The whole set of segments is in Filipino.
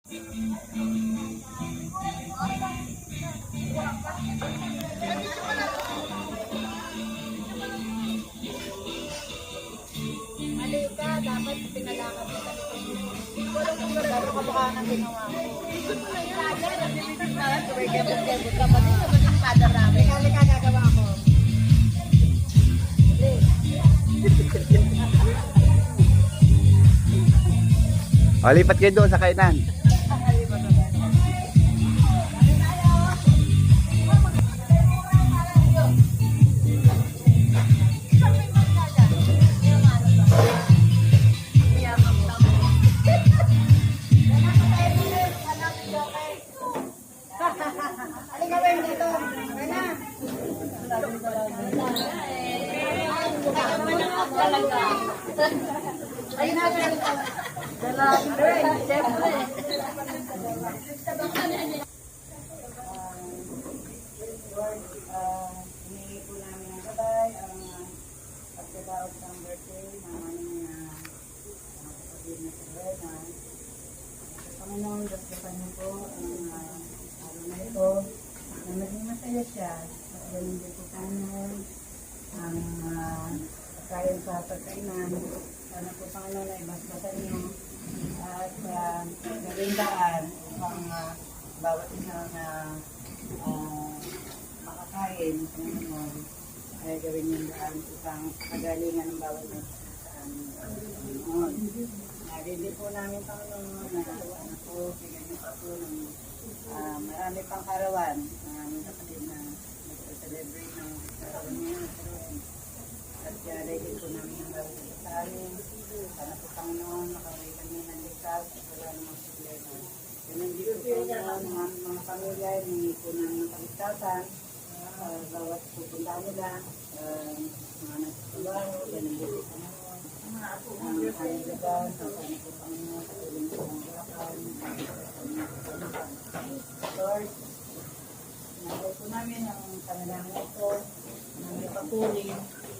Mali ka, dapat pinalakad mo sa likod. Walang kung gano'n kamukha ng ginawa ko. Ikot mo na yun. Nag-ibig na lang. Sabay kebot-kebot ka. Pati naman yung kada rami. Kali ka gagawa ko. O, lipat kayo doon sa kainan. Ay, dalawang rin, siyempre. Hinihingi po namin ng gabay ang pagkadaog ng birthday ng aming kapatid na si Rena. Panginoon, dasdasan niyo po ang araw na ito na maging masaya siya at ganun din po Panginoon ang pagkain sa pagkainan. Sana po Panginoon ay basbasan niyo at gawing daan upang bawat isa na makakain Panginoon ay gawin yung daan upang kagalingan ng bawat isa sa amin Panginoon. Narinig po namin Panginoon na ano po, bigyan niyo pa po ng marami pang karawan ng aming kapatid na nag-celebrate ng karawan niya nagkaroon. At ready po namin ang bawat isa sa amin. Sana po Panginoon, makaway kami ng ligtas at wala namang problema. Ganun dito po Panginoon, mga pamilya, hindi po namin ng kaligtasan. Bawat pupunta nila, mga nagtatrabaho, ganun dito po Panginoon. Ang aming lugar, sana po Panginoon, katulong po ang gulakan, Lord, nalay po namin ang panalangin ito, ng ipapuli,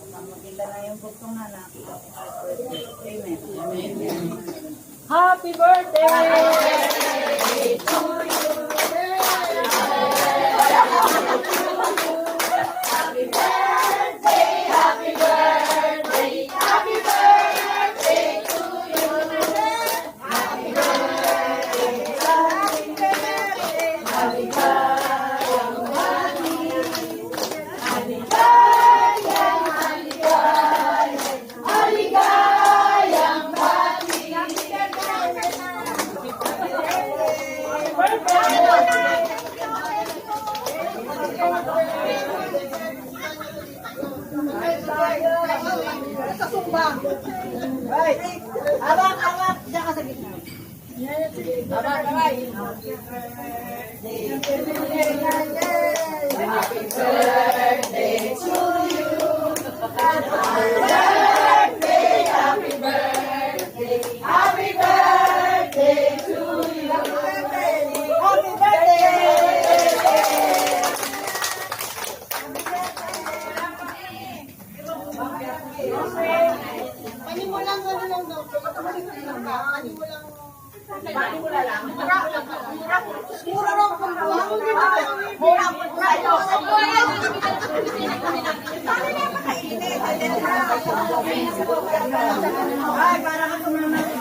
ang magila na yung bugtong anak. Amen. Amen. Happy birthday! Awak, diyan ka sa gitna. Happy birthday to you. Happy birthday to you. Happy birthday. Panimulang gano'n lang daw. Panimulang. Panimulang lang. Mura lang kung buwang. Mura po tayo. Ay, para ka tumulong natin.